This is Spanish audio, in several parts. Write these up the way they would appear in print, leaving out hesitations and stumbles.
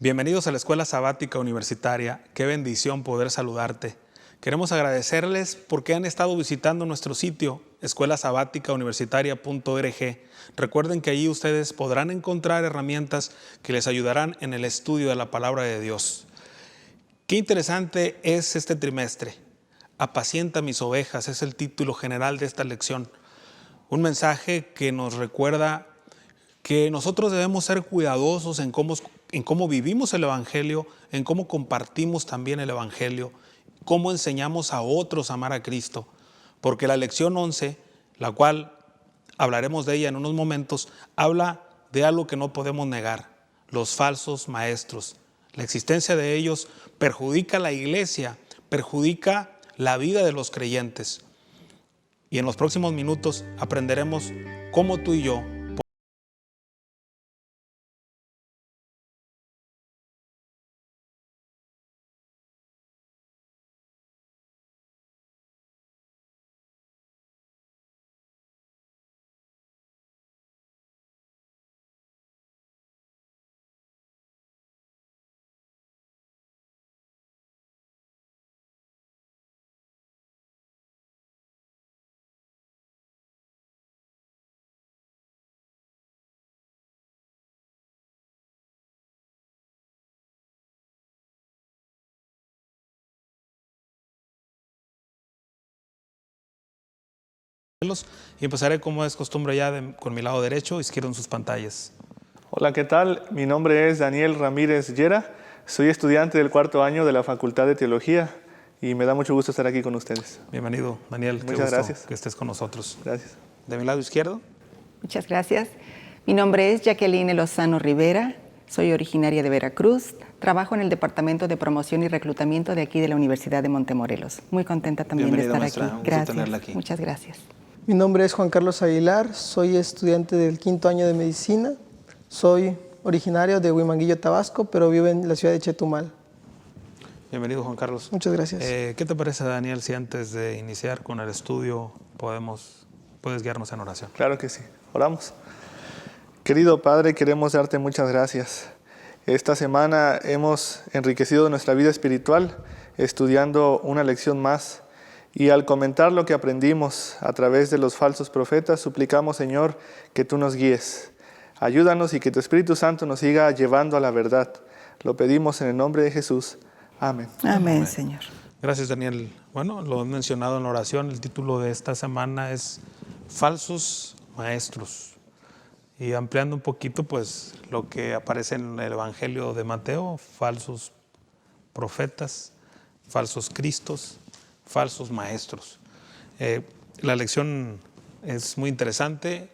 Bienvenidos a la Escuela Sabática Universitaria. Qué bendición poder saludarte. Queremos agradecerles porque han estado visitando nuestro sitio escuelasabaticauniversitaria.org. Recuerden que allí ustedes podrán encontrar herramientas que les ayudarán en el estudio de la palabra de Dios. Qué interesante es este trimestre. Apacienta mis ovejas es el título general de esta lección. Un mensaje que nos recuerda que nosotros debemos ser cuidadosos en cómo vivimos el Evangelio, en cómo compartimos también el Evangelio, cómo enseñamos a otros a amar a Cristo. Porque la lección 11, la cual hablaremos de ella en unos momentos, habla de algo que no podemos negar: los falsos maestros. La existencia de ellos perjudica a la iglesia, perjudica la vida de los creyentes. Y en los próximos minutos aprenderemos cómo tú y yo y empezaré, como es costumbre ya, con mi lado derecho, izquierdo en sus pantallas. Hola, ¿qué tal? Mi nombre es Daniel Ramírez Llera. Soy estudiante del cuarto año de la Facultad de Teología y me da mucho gusto estar aquí con ustedes. Bienvenido, Daniel. Muchas gracias. Que estés con nosotros. Gracias. De mi lado izquierdo. Muchas gracias. Mi nombre es Jacqueline Lozano Rivera. Soy originaria de Veracruz. Trabajo en el Departamento de Promoción y Reclutamiento de aquí de la Universidad de Montemorelos. Muy contenta también de estar maestra. aquí. Un gusto tenerla aquí. Muchas gracias. Mi nombre es Juan Carlos Aguilar, soy estudiante del quinto año de Medicina. Soy originario de Huimanguillo, Tabasco, pero vivo en la ciudad de Chetumal. Bienvenido, Juan Carlos. Muchas gracias. ¿Qué te parece, Daniel, si antes de iniciar con el estudio puedes guiarnos en oración? Claro que sí. Oramos. Querido Padre, queremos darte muchas gracias. Esta semana hemos enriquecido nuestra vida espiritual estudiando una lección más. Y al comentar lo que aprendimos a través de los falsos profetas, suplicamos, Señor, que tú nos guíes. Ayúdanos y que tu Espíritu Santo nos siga llevando a la verdad. Lo pedimos en el nombre de Jesús. Amén. Amén, Señor. Gracias, Daniel. Bueno, lo he mencionado en la oración. El título de esta semana es Falsos Maestros. Y ampliando un poquito, pues, lo que aparece en el Evangelio de Mateo: falsos profetas, falsos cristos, falsos maestros. La lección es muy interesante.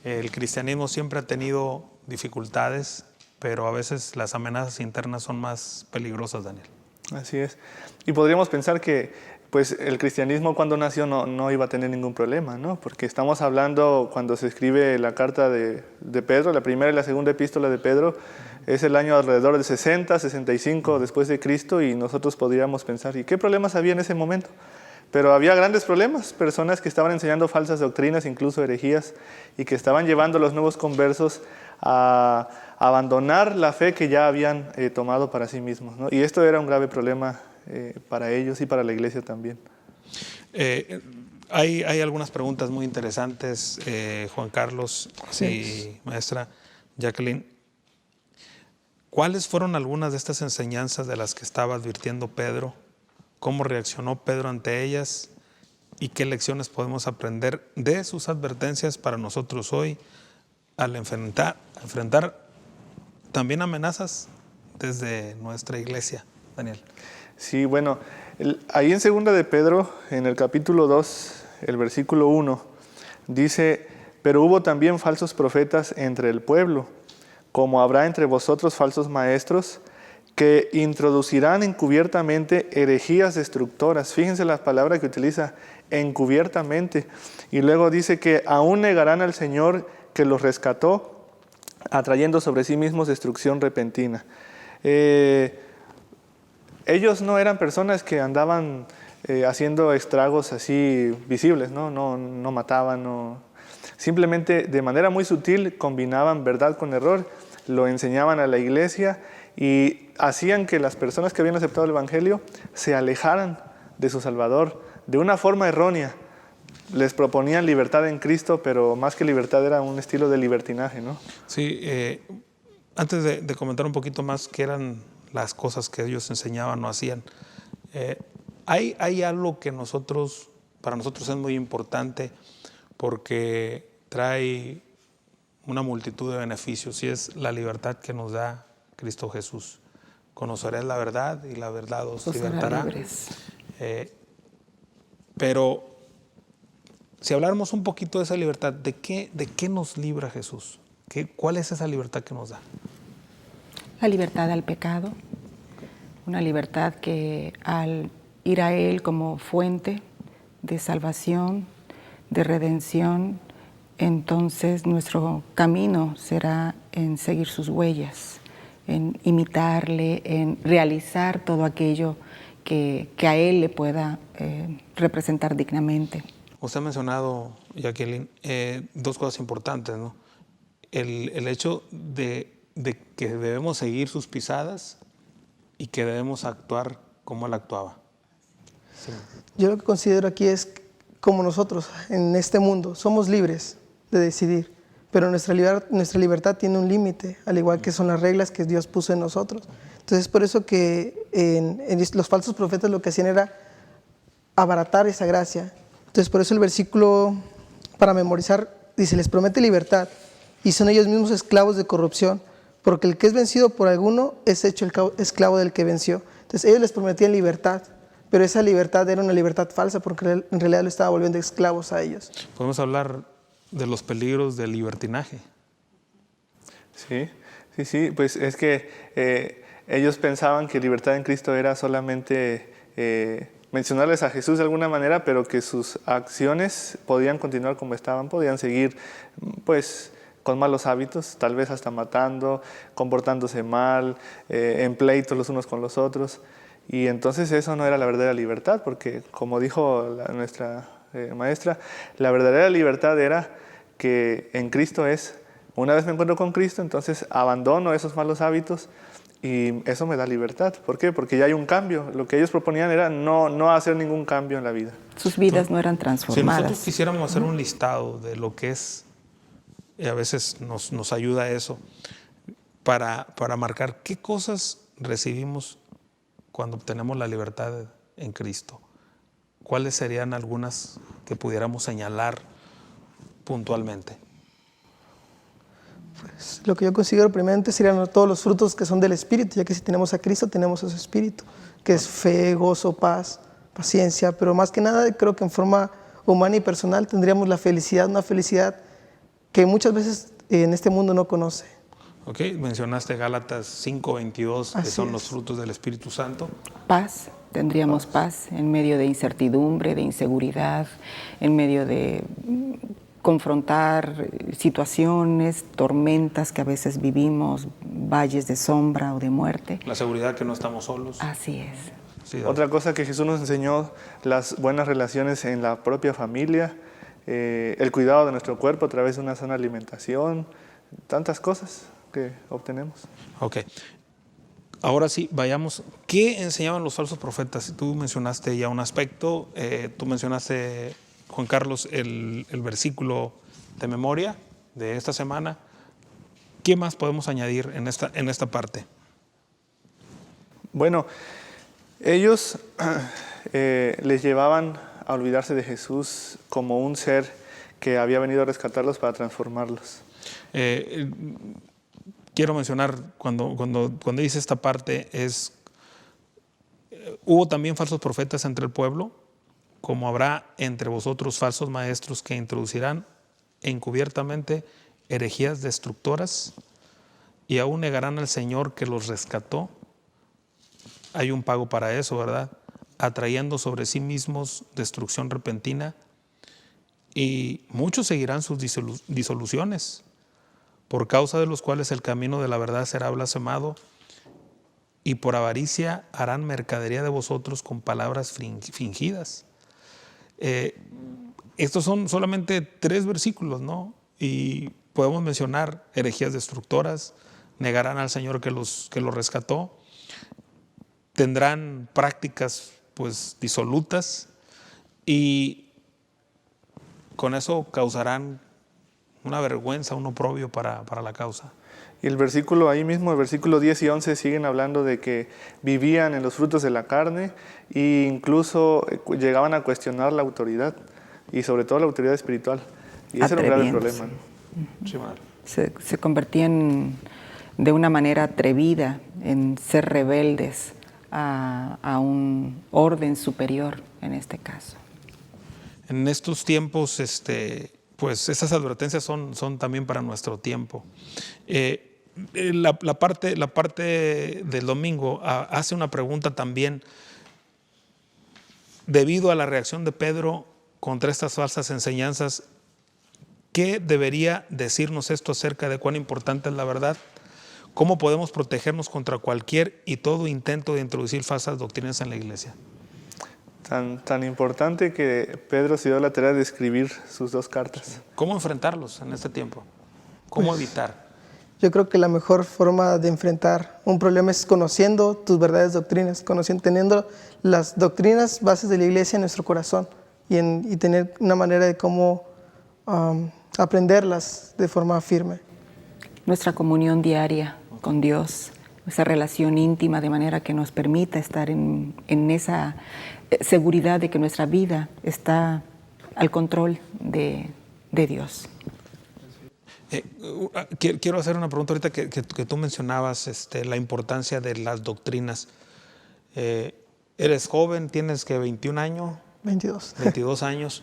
El cristianismo siempre ha tenido dificultades, pero a veces las amenazas internas son más peligrosas, Daniel. Así es. Y podríamos pensar que pues, el cristianismo cuando nació no iba a tener ningún problema, ¿no? Porque estamos hablando, cuando se escribe la carta de Pedro, la primera y la segunda epístola de Pedro, es el año alrededor de 60, 65 después de Cristo, y nosotros podríamos pensar, ¿y qué problemas había en ese momento? Pero había grandes problemas, personas que estaban enseñando falsas doctrinas, incluso herejías, y que estaban llevando a los nuevos conversos a abandonar la fe que ya habían tomado para sí mismos, ¿no? Y esto era un grave problema para ellos y para la iglesia también. Hay algunas preguntas muy interesantes, Juan Carlos y maestra Jacqueline. ¿Cuáles fueron algunas de estas enseñanzas de las que estaba advirtiendo Pedro? ¿Cómo reaccionó Pedro ante ellas? ¿Y qué lecciones podemos aprender de sus advertencias para nosotros hoy al enfrentar también amenazas desde nuestra iglesia, Daniel? Sí, bueno, ahí en segunda de Pedro, en el capítulo 2, el versículo 1, dice: pero hubo también falsos profetas entre el pueblo, como habrá entre vosotros falsos maestros, que introducirán encubiertamente herejías destructoras. Fíjense la palabra que utiliza, encubiertamente. Y luego dice que aún negarán al Señor que los rescató, atrayendo sobre sí mismos destrucción repentina. Ellos no eran personas que andaban haciendo estragos así visibles, no mataban, simplemente de manera muy sutil combinaban verdad con error, lo enseñaban a la iglesia y hacían que las personas que habían aceptado el Evangelio se alejaran de su Salvador de una forma errónea. Les proponían libertad en Cristo, pero más que libertad era un estilo de libertinaje, ¿no? Sí, antes de comentar un poquito más qué eran las cosas que ellos enseñaban o hacían, hay algo que para nosotros es muy importante porque trae una multitud de beneficios y es la libertad que nos da Cristo Jesús. Conocerás la verdad y la verdad os libertará. Pero si habláramos un poquito de esa libertad, ¿de qué nos libra Jesús? ¿Cuál es esa libertad que nos da? La libertad al pecado, una libertad que al ir a Él como fuente de salvación, de redención, entonces nuestro camino será en seguir sus huellas, en imitarle, en realizar todo aquello que a Él le pueda representar dignamente. Usted ha mencionado, Jacqueline, dos cosas importantes, ¿no? El hecho de que debemos seguir sus pisadas y que debemos actuar como Él actuaba. Sí. Yo lo que considero aquí es como nosotros en este mundo somos libres de decidir, pero nuestra libertad tiene un límite, al igual que son las reglas que Dios puso en nosotros. Entonces, por eso que los falsos profetas lo que hacían era abaratar esa gracia. Entonces, por eso el versículo para memorizar dice, les promete libertad y son ellos mismos esclavos de corrupción, porque el que es vencido por alguno es hecho esclavo del que venció. Entonces, ellos les prometían libertad, pero esa libertad era una libertad falsa porque en realidad lo estaba volviendo esclavos a ellos. Podemos hablar de los peligros del libertinaje. Sí, pues es que ellos pensaban que libertad en Cristo era solamente mencionarles a Jesús de alguna manera, pero que sus acciones podían continuar como estaban, podían seguir pues con malos hábitos, tal vez hasta matando, comportándose mal, en pleitos los unos con los otros. Y entonces eso no era la verdadera libertad, porque como dijo nuestra maestra, la verdadera libertad era que en Cristo es, una vez me encuentro con Cristo, entonces abandono esos malos hábitos y eso me da libertad. ¿Por qué? Porque ya hay un cambio. Lo que ellos proponían era no hacer ningún cambio en la vida. Sus vidas no eran transformadas. Si nosotros quisiéramos hacer un listado de lo que es, y a veces nos ayuda eso, para marcar qué cosas recibimos cuando obtenemos la libertad en Cristo. ¿Cuáles serían algunas que pudiéramos señalar puntualmente? Pues, lo que yo considero primeramente serían todos los frutos que son del Espíritu, ya que si tenemos a Cristo tenemos ese Espíritu, que es fe, gozo, paz, paciencia, pero más que nada creo que en forma humana y personal tendríamos la felicidad, una felicidad que muchas veces en este mundo no conoce. Ok, mencionaste Gálatas 5:22, que son los frutos del Espíritu Santo. Paz, tendríamos paz en medio de incertidumbre, de inseguridad, en medio de confrontar situaciones, tormentas que a veces vivimos, valles de sombra o de muerte. La seguridad que no estamos solos. Así es. Sí, otra cosa que Jesús nos enseñó, las buenas relaciones en la propia familia, el cuidado de nuestro cuerpo a través de una sana alimentación, tantas cosas que obtenemos. Ok. Ahora sí, vayamos. ¿Qué enseñaban los falsos profetas? Tú mencionaste ya un aspecto, tú mencionaste, Juan Carlos, el versículo de memoria de esta semana. ¿Qué más podemos añadir en esta parte? Bueno, ellos les llevaban a olvidarse de Jesús como un ser que había venido a rescatarlos para transformarlos. Quiero mencionar, cuando dice esta parte, hubo también falsos profetas entre el pueblo, como habrá entre vosotros falsos maestros que introducirán encubiertamente herejías destructoras y aún negarán al Señor que los rescató. Hay un pago para eso, ¿verdad? Atrayendo sobre sí mismos destrucción repentina, y muchos seguirán sus disoluciones, por causa de los cuales el camino de la verdad será blasfemado, y por avaricia harán mercadería de vosotros con palabras fingidas. Estos son solamente 3 versículos, ¿no? Y podemos mencionar herejías destructoras, negarán al Señor que los rescató, tendrán prácticas pues disolutas y con eso causarán una vergüenza, un oprobio para la causa. Y el versículo ahí mismo, el versículo 10 y 11 siguen hablando de que vivían en los frutos de la carne e incluso llegaban a cuestionar la autoridad y sobre todo la autoridad espiritual. Y ese era un grave problema, ¿no? Sí, madre. Se convertían de una manera atrevida en ser rebeldes a un orden superior en este caso. En estos tiempos, pues estas advertencias son también para nuestro tiempo. La parte del domingo hace una pregunta también debido a la reacción de Pedro contra estas falsas enseñanzas. ¿Qué debería decirnos esto acerca de cuán importante es la verdad? ¿Cómo podemos protegernos contra cualquier y todo intento de introducir falsas doctrinas en la iglesia? Tan importante que Pedro se dio la tarea de escribir sus 2 cartas. ¿Cómo enfrentarlos en este tiempo? ¿Cómo evitar? Yo creo que la mejor forma de enfrentar un problema es conociendo tus verdades doctrinas, teniendo las doctrinas bases de la iglesia en nuestro corazón y tener una manera de cómo aprenderlas de forma firme. Nuestra comunión diaria con Dios, esa relación íntima de manera que nos permita estar en esa seguridad de que nuestra vida está al control de Dios. Quiero hacer una pregunta ahorita que tú mencionabas la importancia de las doctrinas. Eres joven, tienes que 21 años. 22. 22 años.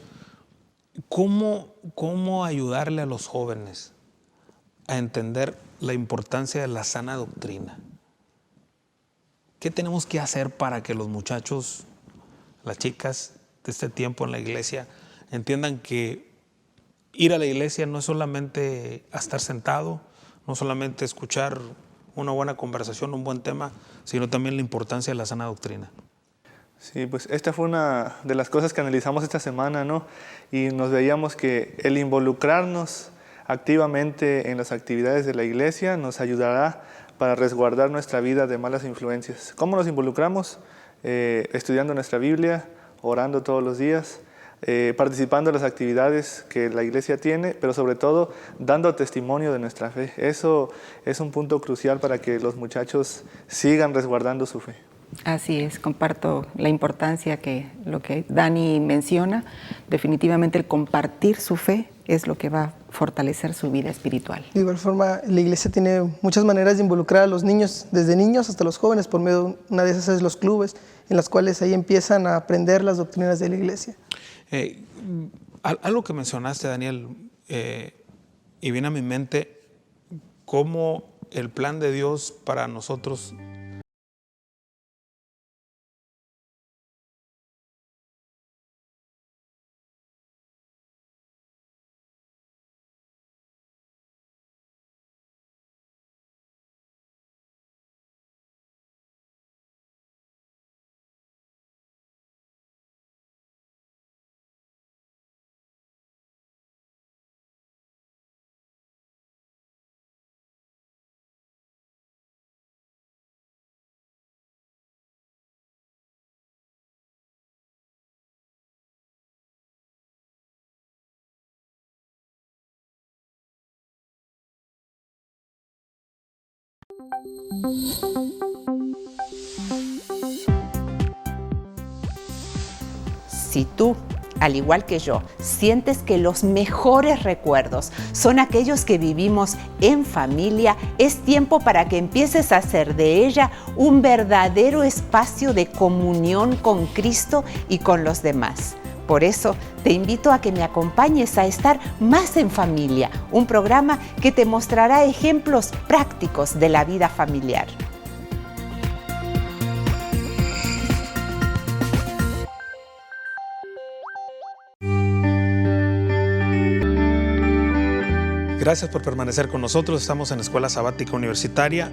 ¿Cómo ayudarle a los jóvenes a entender la importancia de la sana doctrina? ¿Qué tenemos que hacer para que los muchachos, las chicas de este tiempo en la iglesia entiendan que ir a la iglesia no es solamente a estar sentado, no solamente escuchar una buena conversación, un buen tema, sino también la importancia de la sana doctrina? Sí, pues esta fue una de las cosas que analizamos esta semana, ¿no? Y nos veíamos que el involucrarnos activamente en las actividades de la iglesia nos ayudará para resguardar nuestra vida de malas influencias. ¿Cómo nos involucramos? Estudiando nuestra Biblia, orando todos los días, participando en las actividades que la iglesia tiene, pero sobre todo dando testimonio de nuestra fe. Eso es un punto crucial para que los muchachos sigan resguardando su fe. Así es, comparto la importancia que lo que Dani menciona. Definitivamente el compartir su fe es lo que va a fortalecer su vida espiritual. De igual forma, la iglesia tiene muchas maneras de involucrar a los niños, desde niños hasta los jóvenes, por medio de una de esas es los clubes, en las cuales ahí empiezan a aprender las doctrinas de la iglesia. Algo que mencionaste, Daniel, y viene a mi mente, cómo el plan de Dios para nosotros Si tú, al igual que yo, sientes que los mejores recuerdos son aquellos que vivimos en familia, es tiempo para que empieces a hacer de ella un verdadero espacio de comunión con Cristo y con los demás. Por eso, te invito a que me acompañes a estar más en familia, un programa que te mostrará ejemplos prácticos de la vida familiar. Gracias por permanecer con nosotros. Estamos en Escuela Sabática Universitaria.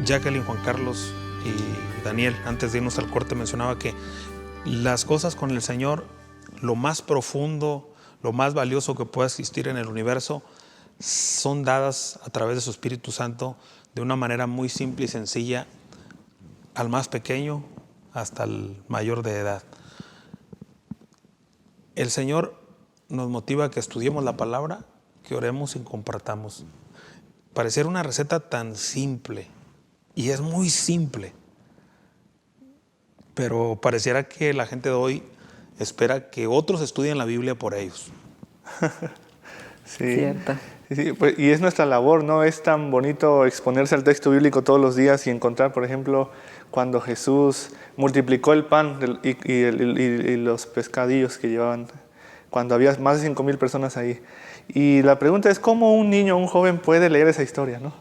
Jacqueline, Juan Carlos y Daniel, antes de irnos al corte, mencionaba que las cosas con el Señor, lo más profundo, lo más valioso que pueda existir en el universo, son dadas a través de su Espíritu Santo de una manera muy simple y sencilla al más pequeño hasta el mayor de edad. El Señor nos motiva a que estudiemos la palabra, que oremos y compartamos. Pareciera una receta tan simple, y es muy simple, pero pareciera que la gente de hoy espera que otros estudien la Biblia por ellos. Sí. Cierto. Sí, pues, y es nuestra labor, ¿no? Es tan bonito exponerse al texto bíblico todos los días y encontrar, por ejemplo, cuando Jesús multiplicó el pan y los pescadillos que llevaban, cuando había más de 5,000 personas ahí. Y la pregunta es, ¿cómo un niño o un joven puede leer esa historia, no?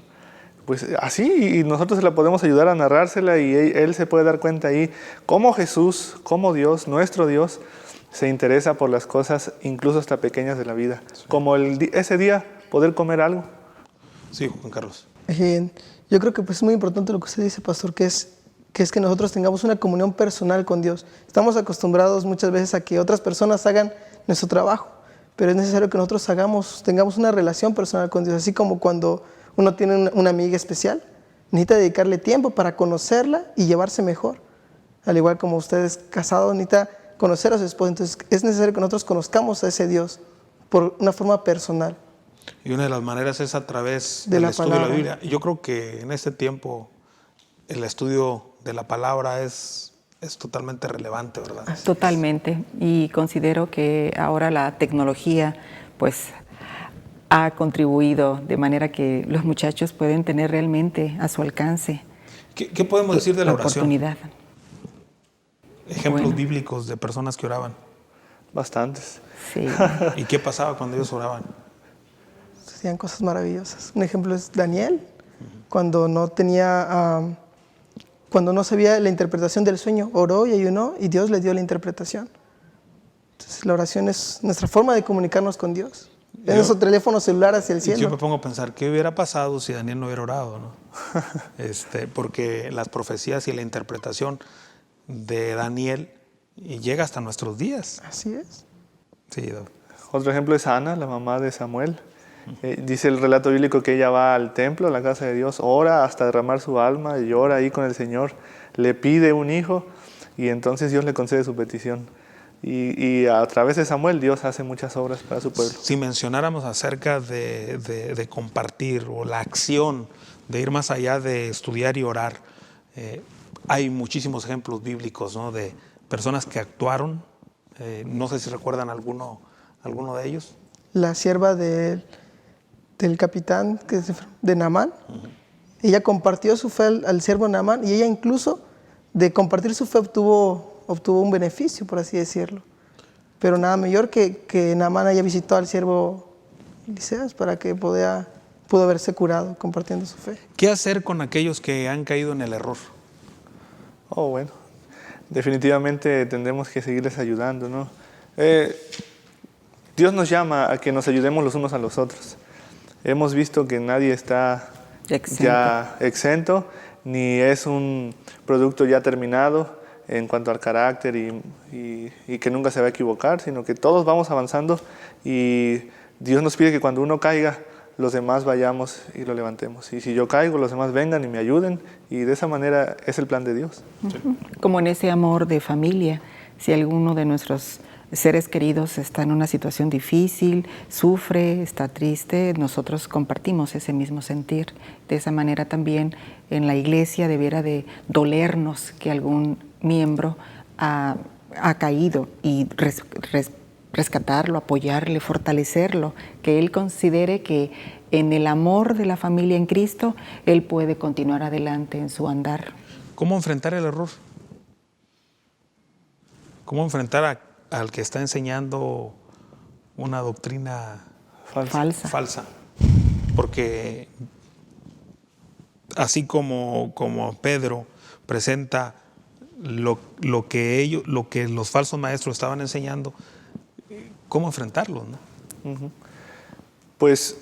Pues así, y nosotros la podemos ayudar a narrársela y él se puede dar cuenta ahí cómo Jesús, cómo Dios, nuestro Dios, se interesa por las cosas incluso hasta pequeñas de la vida. Sí. Como ese día poder comer algo. Sí, Juan Carlos. Yo creo que pues, es muy importante lo que usted dice, pastor, que es que nosotros tengamos una comunión personal con Dios. Estamos acostumbrados muchas veces a que otras personas hagan nuestro trabajo, pero es necesario que nosotros tengamos una relación personal con Dios, así como cuando uno tiene una amiga especial, necesita dedicarle tiempo para conocerla y llevarse mejor. Al igual como ustedes casados, necesita conocer a su esposo. Entonces es necesario que nosotros conozcamos a ese Dios por una forma personal. Y una de las maneras es a través del estudio de la Biblia. Yo creo que en este tiempo el estudio de la palabra es totalmente relevante, ¿verdad? Totalmente. Y considero que ahora la tecnología, pues, ha contribuido de manera que los muchachos pueden tener realmente a su alcance. ¿Qué podemos decir de la oración? Oportunidad. Ejemplos bíblicos de personas que oraban. Bastantes. Sí. ¿Y qué pasaba cuando ellos oraban? Hacían cosas maravillosas. Un ejemplo es Daniel, cuando no sabía la interpretación del sueño, oró y ayunó y Dios le dio la interpretación. Entonces la oración es nuestra forma de comunicarnos con Dios. Es nuestro teléfono celular hacia el cielo. Yo me pongo a pensar, ¿qué hubiera pasado si Daniel no hubiera orado, ¿no? Porque las profecías y la interpretación de Daniel llega hasta nuestros días. Así es. Sí, Otro ejemplo es Ana, la mamá de Samuel. Dice el relato bíblico que ella va al templo, a la casa de Dios, ora hasta derramar su alma y llora ahí con el Señor, le pide un hijo y entonces Dios le concede su petición. Y a través de Samuel Dios hace muchas obras para su pueblo. Si mencionáramos acerca de compartir o la acción de ir más allá de estudiar y orar, hay muchísimos ejemplos bíblicos, ¿no? De personas que actuaron. No sé si recuerdan alguno de ellos. La sierva del capitán de Naamán, ella compartió su fe al siervo Naamán y ella incluso de compartir su fe obtuvo un beneficio, por así decirlo. Pero nada mayor que Naamán haya visitado al siervo Eliseas para que pudo haberse curado compartiendo su fe. ¿Qué hacer con aquellos que han caído en el error? Bueno, definitivamente tendremos que seguirles ayudando, ¿no? Dios nos llama a que nos ayudemos los unos a los otros. Hemos visto que nadie está ya exento, ni es un producto ya terminado en cuanto al carácter y que nunca se va a equivocar, sino que todos vamos avanzando y Dios nos pide que cuando uno caiga, los demás vayamos y lo levantemos. Y si yo caigo, los demás vengan y me ayuden, y de esa manera es el plan de Dios. Sí. Como en ese amor de familia, si alguno de nuestros seres queridos está en una situación difícil, sufre, está triste, nosotros compartimos ese mismo sentir. De esa manera también en la iglesia debiera de dolernos que algún miembro ha caído y rescatarlo, apoyarle, fortalecerlo, que él considere que en el amor de la familia en Cristo, él puede continuar adelante en su andar. ¿Cómo enfrentar el error? ¿Cómo enfrentar al que está enseñando una doctrina falsa? Porque así como Pedro presenta lo que los falsos maestros estaban enseñando, ¿cómo enfrentarlo, no? Uh-huh. Pues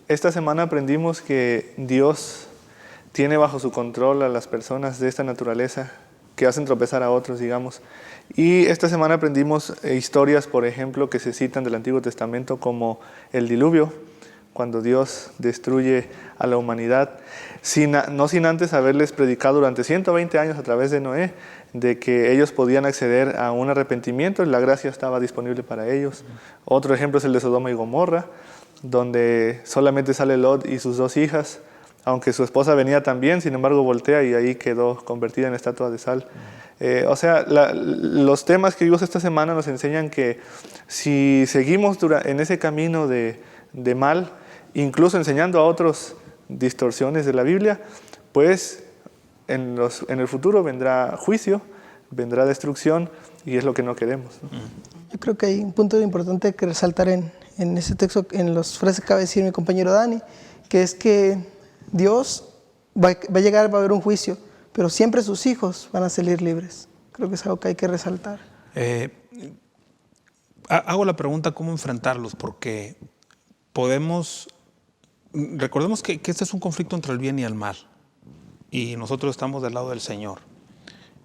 esta semana aprendimos que Dios tiene bajo su control a las personas de esta naturaleza que hacen tropezar a otros, digamos. Y esta semana aprendimos historias, por ejemplo, que se citan del Antiguo Testamento como el diluvio, cuando Dios destruye a la humanidad, no sin antes haberles predicado durante 120 años a través de Noé, de que ellos podían acceder a un arrepentimiento y la gracia estaba disponible para ellos. Otro ejemplo es el de Sodoma y Gomorra, donde solamente sale Lot y sus 2 hijas, aunque su esposa venía también, sin embargo voltea y ahí quedó convertida en estatua de sal. Los temas que vimos esta semana nos enseñan que si seguimos en ese camino de mal, incluso enseñando a otros distorsiones de la Biblia, pues en el futuro vendrá juicio, vendrá destrucción, y es lo que no queremos, ¿no? Yo creo que hay un punto importante que resaltar en ese texto, en las frases que acaba de decir mi compañero Dani, que es que Dios va a llegar, va a haber un juicio, pero siempre sus hijos van a salir libres. Creo que es algo que hay que resaltar. Hago la pregunta cómo enfrentarlos, porque recordemos que este es un conflicto entre el bien y el mal, y nosotros estamos del lado del Señor.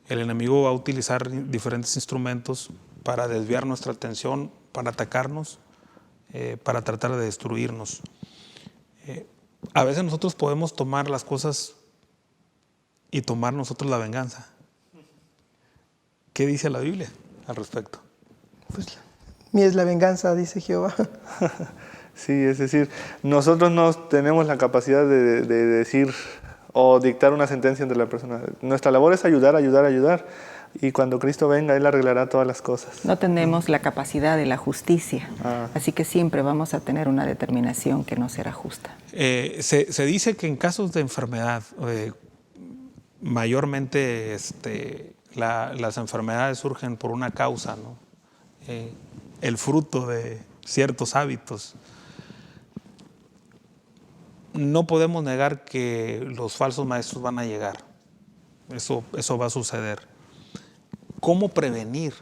El enemigo va a utilizar diferentes instrumentos para desviar nuestra atención, para atacarnos, para tratar de destruirnos. A veces nosotros podemos tomar las cosas y tomar nosotros la venganza. ¿Qué dice la Biblia al respecto? Pues mía es la venganza, dice Jehová. Sí, es decir, nosotros no tenemos la capacidad de decir o dictar una sentencia entre la persona. Nuestra labor es ayudar, y cuando Cristo venga, Él arreglará todas las cosas. No tenemos la capacidad de la justicia, así que siempre vamos a tener una determinación que no será justa. Se dice que en casos de enfermedad, mayormente las enfermedades surgen por una causa, ¿no? El fruto de ciertos hábitos. No podemos negar que los falsos maestros van a llegar. Eso va a suceder. ¿Cómo prevenir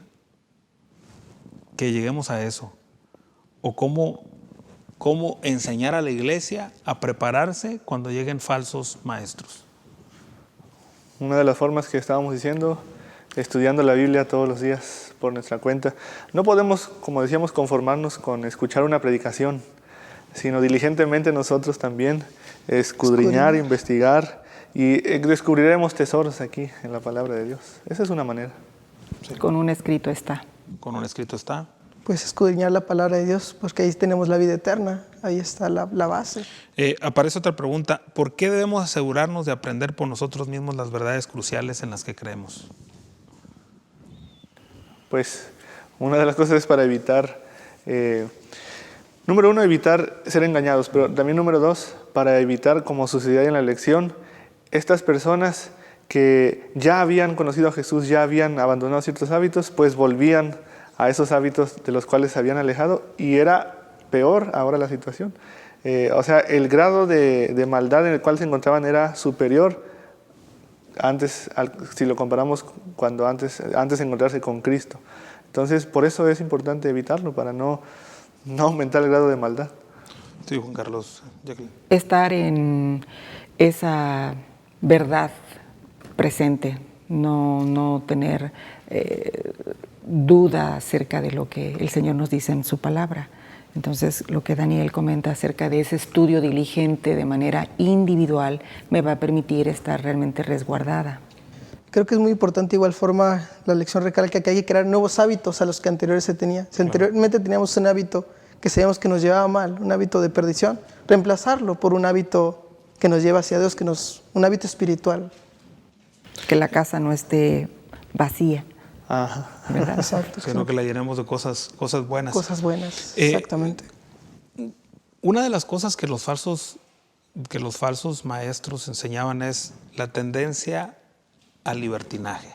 que lleguemos a eso? ¿O cómo enseñar a la iglesia a prepararse cuando lleguen falsos maestros? Una de las formas que estábamos diciendo, estudiando la Biblia todos los días por nuestra cuenta. No podemos, como decíamos, conformarnos con escuchar una predicación, sino diligentemente nosotros también escudriñar, investigar, y descubriremos tesoros aquí en la palabra de Dios. Esa es una manera. Sí. Con un escrito está. Con un escrito está. Pues escudriñar la palabra de Dios, porque ahí tenemos la vida eterna, ahí está la base. Aparece otra pregunta: ¿por qué debemos asegurarnos de aprender por nosotros mismos las verdades cruciales en las que creemos? Pues una de las cosas es para evitar, número 1, evitar ser engañados, pero también número 2, para evitar, como sucedía en la lección, estas personas que ya habían conocido a Jesús, ya habían abandonado ciertos hábitos, pues volvían a esos hábitos de los cuales se habían alejado, y era peor ahora la situación. El grado de maldad en el cual se encontraban era superior antes, si lo comparamos cuando antes de encontrarse con Cristo. Entonces, por eso es importante evitarlo, para no aumentar el grado de maldad. Sí, Juan Carlos. Jacqueline. Estar en esa verdad presente, no tener duda acerca de lo que el Señor nos dice en su palabra. Entonces, lo que Daniel comenta acerca de ese estudio diligente de manera individual me va a permitir estar realmente resguardada. Creo que es muy importante, igual forma, la lección recalca que hay que crear nuevos hábitos a los que anteriores se tenía. Si anteriormente teníamos un hábito que sabíamos que nos llevaba mal, un hábito de perdición, reemplazarlo por un hábito que nos lleva hacia Dios, un hábito espiritual. Que la casa no esté vacía. Ajá. ¿Verdad? Exacto. Sino que la llenemos de cosas buenas. Cosas buenas, exactamente. Una de las cosas que los falsos maestros enseñaban es la tendencia al libertinaje,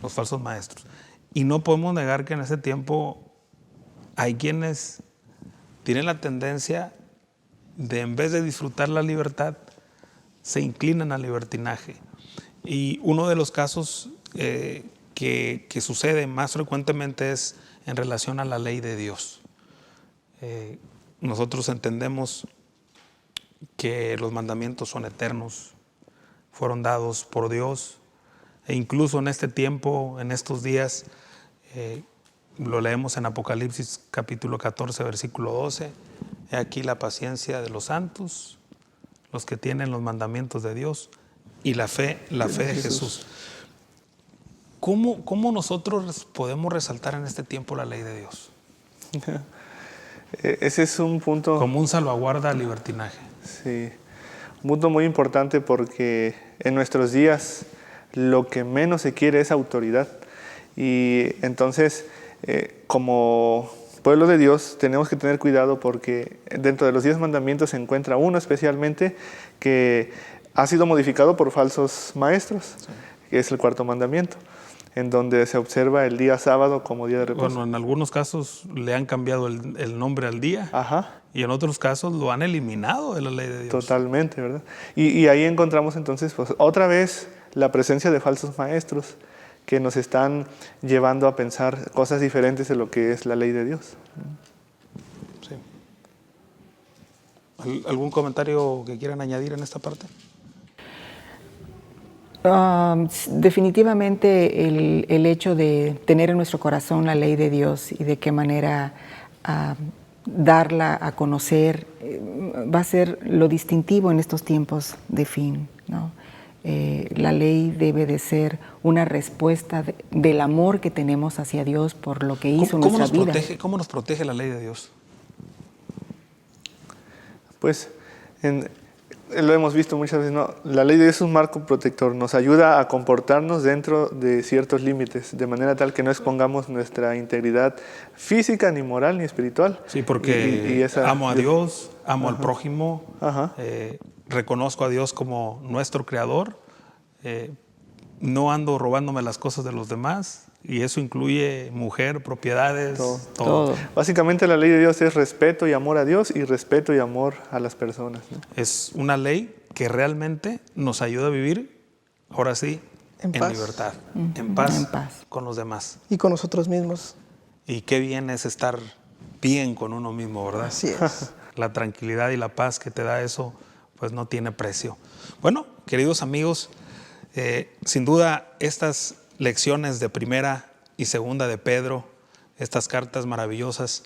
los falsos maestros. Y no podemos negar que en ese tiempo hay quienes tienen la tendencia de, en vez de disfrutar la libertad, se inclinan al libertinaje. Y uno de los casos que sucede más frecuentemente es en relación a la ley de Dios. Nosotros entendemos que los mandamientos son eternos, fueron dados por Dios, e incluso en este tiempo, en estos días, lo leemos en Apocalipsis capítulo 14, versículo 12, He aquí la paciencia de los santos, los que tienen los mandamientos de Dios y la fe de Jesús. ¿Cómo nosotros podemos resaltar en este tiempo la ley de Dios? Ese es un punto... Como un salvaguarda al libertinaje. Sí, un punto muy importante porque en nuestros días lo que menos se quiere es autoridad. Y entonces, como pueblo de Dios, tenemos que tener cuidado porque dentro de los 10 mandamientos se encuentra uno especialmente que ha sido modificado por falsos maestros, sí, que es el 4º mandamiento, en donde se observa el día sábado como día de reposo. Bueno, en algunos casos le han cambiado el nombre al día. Ajá. Y en otros casos lo han eliminado de la ley de Dios. Totalmente, ¿verdad? Y ahí encontramos entonces, pues, otra vez la presencia de falsos maestros que nos están llevando a pensar cosas diferentes de lo que es la ley de Dios. Sí. ¿Algún comentario que quieran añadir en esta parte? Definitivamente el hecho de tener en nuestro corazón la ley de Dios y de qué manera darla a conocer va a ser lo distintivo en estos tiempos de fin, ¿no? La ley debe de ser una respuesta del amor que tenemos hacia Dios por lo que hizo en nuestra vida. ¿Cómo nos protege la ley de Dios? Pues lo hemos visto muchas veces, ¿no? La ley de Dios es un marco protector, nos ayuda a comportarnos dentro de ciertos límites, de manera tal que no expongamos nuestra integridad física, ni moral, ni espiritual. Sí, porque amo a Dios, amo al prójimo, reconozco a Dios como nuestro creador, no ando robándome las cosas de los demás, y eso incluye mujer, propiedades, todo. Básicamente la ley de Dios es respeto y amor a Dios y respeto y amor a las personas, ¿no? Es una ley que realmente nos ayuda a vivir, ahora sí, en libertad, en paz con los demás. Y con nosotros mismos. Y qué bien es estar bien con uno mismo, ¿verdad? Así es. La tranquilidad y la paz que te da eso, pues no tiene precio. Bueno, queridos amigos, sin duda estas lecciones de 1 y 2 de Pedro, estas cartas maravillosas,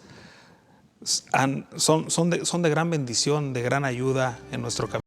son de gran bendición, de gran ayuda en nuestro camino.